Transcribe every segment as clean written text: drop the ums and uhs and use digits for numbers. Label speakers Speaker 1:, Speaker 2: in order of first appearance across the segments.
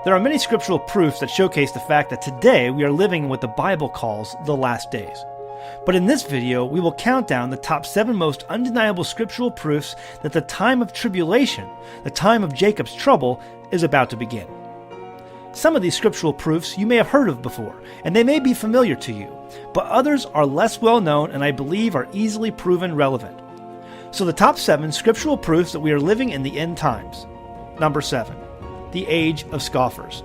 Speaker 1: There are many scriptural proofs that showcase the fact that today we are living in what the Bible calls the last days. But in this video, we will count down the top 7 most undeniable scriptural proofs that the time of tribulation, the time of Jacob's trouble, is about to begin. Some of these scriptural proofs you may have heard of before, and they may be familiar to you, but others are less well known and I believe are easily proven relevant. So the top 7 scriptural proofs that we are living in the end times. Number 7. The age of scoffers.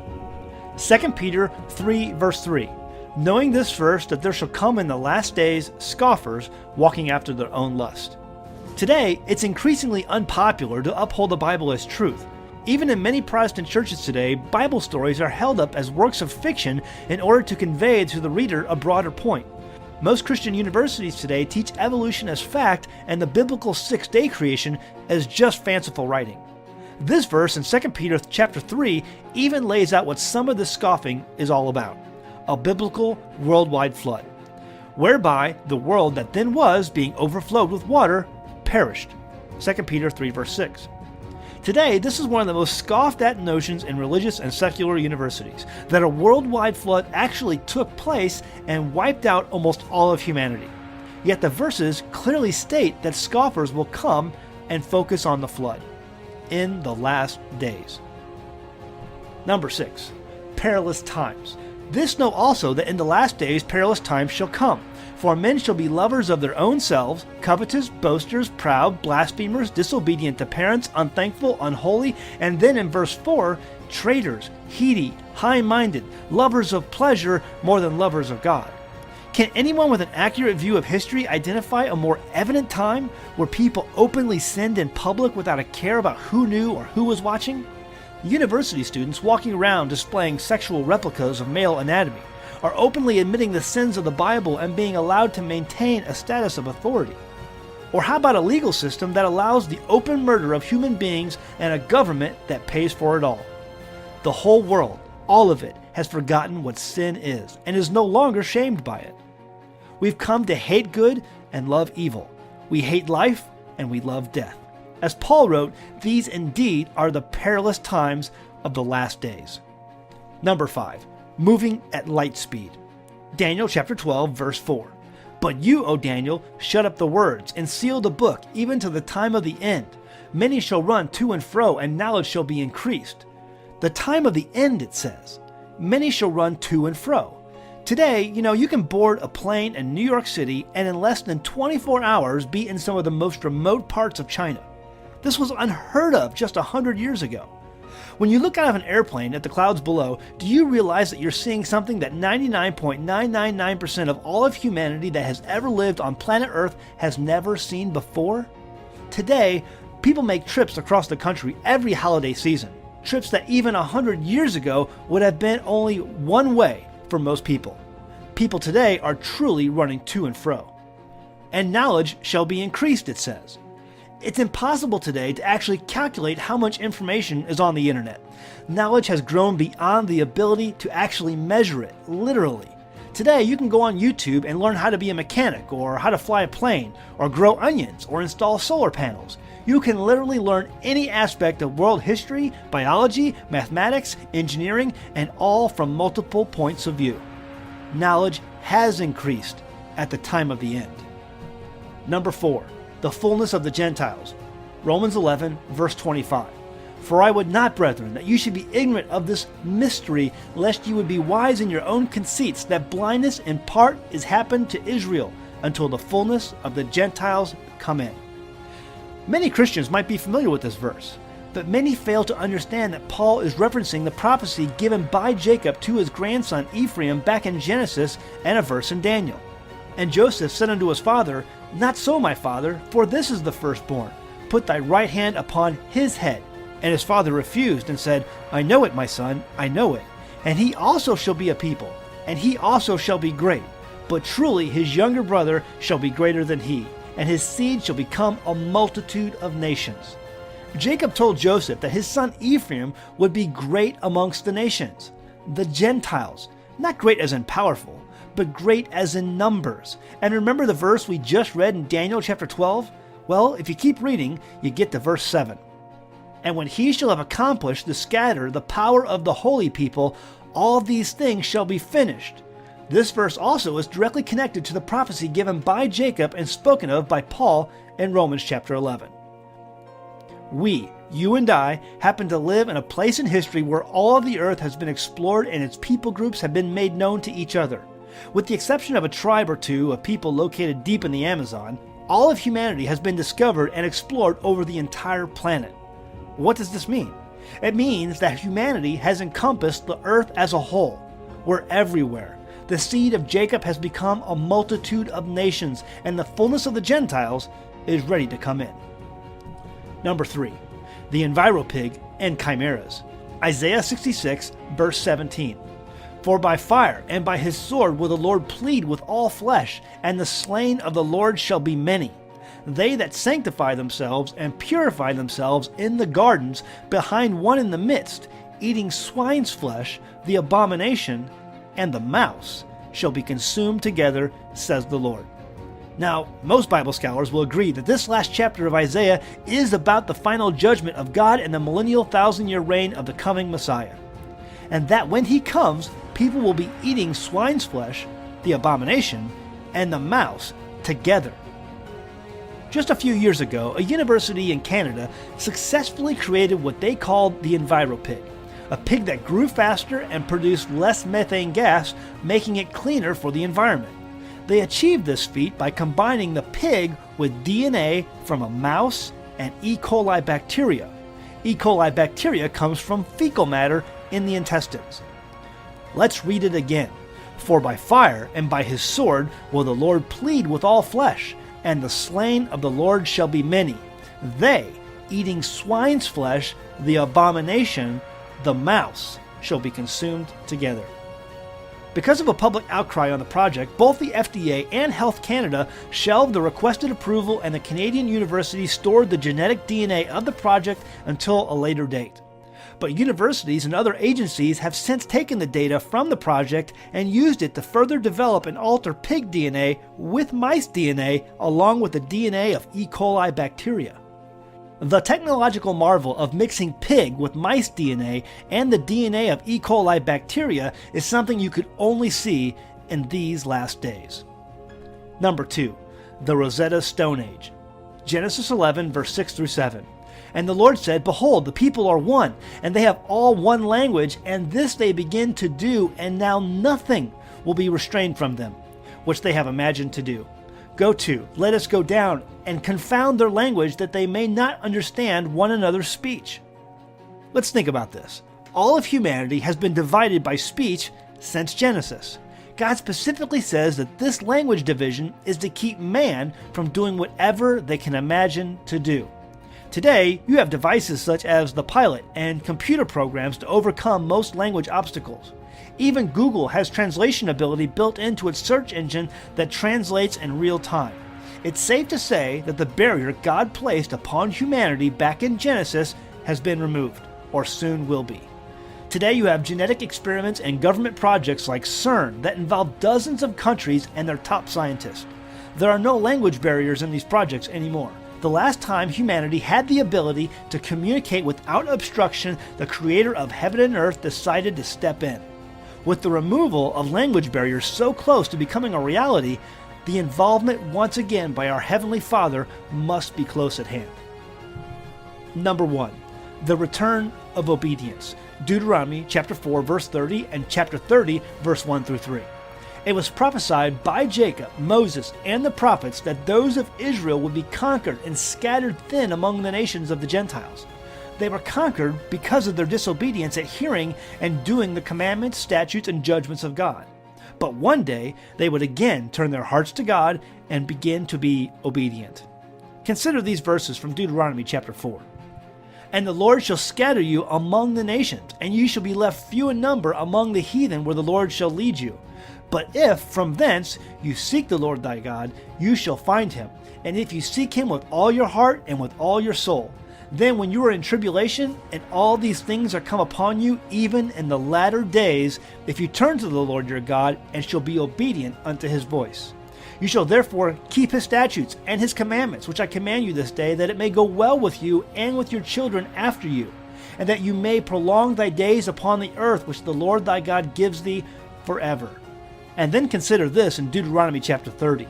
Speaker 1: 2 Peter 3 verse 3. Knowing this first, that there shall come in the last days scoffers walking after their own lust. Today, it's increasingly unpopular to uphold the Bible as truth. Even in many Protestant churches today, Bible stories are held up as works of fiction in order to convey to the reader a broader point. Most Christian universities today teach evolution as fact and the biblical 6-day creation as just fanciful writing. This verse in 2 Peter chapter 3 even lays out what some of this scoffing is all about: a biblical worldwide flood, whereby the world that then was, being overflowed with water, perished. 2 Peter 3 verse 6. Today, this is one of the most scoffed at notions in religious and secular universities, that a worldwide flood actually took place and wiped out almost all of humanity. Yet the verses clearly state that scoffers will come and focus on the flood in the last days. Number 6. Perilous times. This know also that in the last days perilous times shall come. For men shall be lovers of their own selves, covetous, boasters, proud, blasphemers, disobedient to parents, unthankful, unholy, and then in verse 4, traitors, heady, high-minded, lovers of pleasure more than lovers of God. Can anyone with an accurate view of history identify a more evident time where people openly sinned in public without a care about who knew or who was watching? University students walking around displaying sexual replicas of male anatomy are openly admitting the sins of the Bible and being allowed to maintain a status of authority. Or how about a legal system that allows the open murder of human beings and a government that pays for it all? The whole world, all of it, has forgotten what sin is and is no longer shamed by it. We've come to hate good and love evil. We hate life and we love death. As Paul wrote, these indeed are the perilous times of the last days. Number 5. Moving at light speed. Daniel chapter 12 verse 4. But you, O Daniel, shut up the words and seal the book even to the time of the end. Many shall run to and fro, and knowledge shall be increased. The time of the end, it says. Many shall run to and fro. Today, you can board a plane in New York City and in less than 24 hours be in some of the most remote parts of China. This was unheard of just 100 years ago. When you look out of an airplane at the clouds below, do you realize that you're seeing something that 99.999% of all of humanity that has ever lived on planet Earth has never seen before? Today, people make trips across the country every holiday season. Trips that even 100 years ago would have been only one way for most people. People today are truly running to and fro. And knowledge shall be increased, it says. It's impossible today to actually calculate how much information is on the internet. Knowledge has grown beyond the ability to actually measure it, literally. Today, you can go on YouTube and learn how to be a mechanic, or how to fly a plane, or grow onions, or install solar panels. You can literally learn any aspect of world history, biology, mathematics, engineering, and all from multiple points of view. Knowledge has increased at the time of the end. Number 4. The fullness of the Gentiles. Romans 11, verse 25. For I would not, brethren, that you should be ignorant of this mystery, lest you would be wise in your own conceits, that blindness in part is happened to Israel, until the fullness of the Gentiles come in. Many Christians might be familiar with this verse, but many fail to understand that Paul is referencing the prophecy given by Jacob to his grandson Ephraim back in Genesis and a verse in Daniel. And Joseph said unto his father, Not so, my father, for this is the firstborn. Put thy right hand upon his head. And his father refused and said, I know it, my son, I know it. And he also shall be a people, and he also shall be great. But truly his younger brother shall be greater than he, and his seed shall become a multitude of nations. Jacob told Joseph that his son Ephraim would be great amongst the nations, the Gentiles, not great as in powerful, but great as in numbers. And remember the verse we just read in Daniel chapter 12? Well, if you keep reading, you get to verse 7. And when he shall have accomplished to scatter the power of the holy people, all these things shall be finished. This verse also is directly connected to the prophecy given by Jacob and spoken of by Paul in Romans chapter 11. We, you and I, happen to live in a place in history where all of the earth has been explored and its people groups have been made known to each other. With the exception of a tribe or two of people located deep in the Amazon, all of humanity has been discovered and explored over the entire planet. What does this mean? It means that humanity has encompassed the earth as a whole. We're everywhere. The seed of Jacob has become a multitude of nations, and the fullness of the Gentiles is ready to come in. Number 3. The Enviropig and Chimeras. Isaiah 66, verse 17. For by fire and by his sword will the Lord plead with all flesh, and the slain of the Lord shall be many. They that sanctify themselves and purify themselves in the gardens behind one in the midst, eating swine's flesh, the abomination, and the mouse, shall be consumed together, says the Lord. Now, most Bible scholars will agree that this last chapter of Isaiah is about the final judgment of God and the millennial 1,000-year reign of the coming Messiah. And that when he comes, people will be eating swine's flesh, the abomination, and the mouse together. Just a few years ago, a university in Canada successfully created what they called the Enviropig, a pig that grew faster and produced less methane gas, making it cleaner for the environment. They achieved this feat by combining the pig with DNA from a mouse and E. coli bacteria. E. coli bacteria comes from fecal matter in the intestines. Let's read it again. For by fire and by his sword will the Lord plead with all flesh, and the slain of the Lord shall be many. They, eating swine's flesh, the abomination, the mouse, shall be consumed together. Because of a public outcry on the project, both the FDA and Health Canada shelved the requested approval, and the Canadian University stored the genetic DNA of the project until a later date. But universities and other agencies have since taken the data from the project and used it to further develop and alter pig DNA with mice DNA along with the DNA of E. coli bacteria. The technological marvel of mixing pig with mice DNA and the DNA of E. coli bacteria is something you could only see in these last days. Number 2. The Rosetta Stone Age. Genesis 11, verse 6 through 7. And the Lord said, Behold, the people are one, and they have all one language, and this they begin to do, and now nothing will be restrained from them, which they have imagined to do. Go to, let us go down, and confound their language, that they may not understand one another's speech. Let's think about this. All of humanity has been divided by speech since Genesis. God specifically says that this language division is to keep man from doing whatever they can imagine to do. Today, you have devices such as the Pilot and computer programs to overcome most language obstacles. Even Google has translation ability built into its search engine that translates in real time. It's safe to say that the barrier God placed upon humanity back in Genesis has been removed, or soon will be. Today you have genetic experiments and government projects like CERN that involve dozens of countries and their top scientists. There are no language barriers in these projects anymore. The last time humanity had the ability to communicate without obstruction, the creator of heaven and earth decided to step in. With the removal of language barriers so close to becoming a reality, the involvement once again by our Heavenly Father must be close at hand. Number 1. The return of obedience. Deuteronomy chapter 4 verse 30 and chapter 30 verse 1 through 3. It was prophesied by Jacob, Moses, and the prophets that those of Israel would be conquered and scattered thin among the nations of the Gentiles. They were conquered because of their disobedience at hearing and doing the commandments, statutes, and judgments of God. But one day they would again turn their hearts to God and begin to be obedient. Consider these verses from Deuteronomy chapter 4. And the Lord shall scatter you among the nations, and you shall be left few in number among the heathen where the Lord shall lead you. But if from thence you seek the Lord thy God, you shall find him. And if you seek him with all your heart and with all your soul, then when you are in tribulation and all these things are come upon you, even in the latter days, if you turn to the Lord your God and shall be obedient unto his voice. You shall therefore keep his statutes and his commandments, which I command you this day, that it may go well with you and with your children after you, and that you may prolong thy days upon the earth, which the Lord thy God gives thee forever. And then consider this in Deuteronomy chapter 30.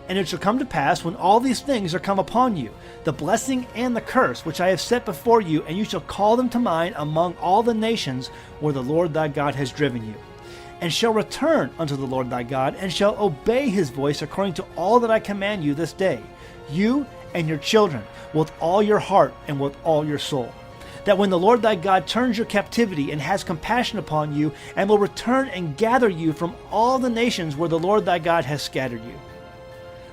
Speaker 1: And it shall come to pass, when all these things are come upon you, the blessing and the curse which I have set before you, and you shall call them to mind among all the nations where the Lord thy God has driven you, and shall return unto the Lord thy God, and shall obey his voice according to all that I command you this day, you and your children, with all your heart and with all your soul. That when the Lord thy God turns your captivity and has compassion upon you, and will return and gather you from all the nations where the Lord thy God has scattered you.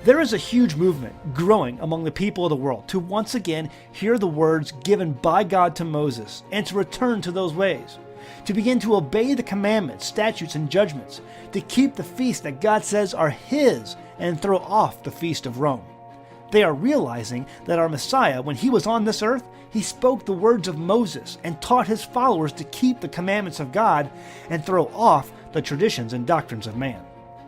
Speaker 1: There is a huge movement growing among the people of the world to once again hear the words given by God to Moses and to return to those ways, to begin to obey the commandments, statutes, and judgments, to keep the feasts that God says are his and throw off the feast of Rome. They are realizing that our Messiah, when he was on this earth, he spoke the words of Moses and taught his followers to keep the commandments of God and throw off the traditions and doctrines of man.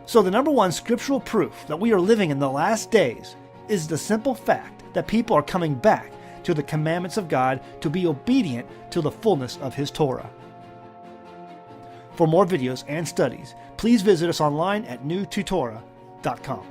Speaker 1: So the number one scriptural proof that we are living in the last days is the simple fact that people are coming back to the commandments of God to be obedient to the fullness of his Torah. For more videos and studies, please visit us online at newtotorah.com.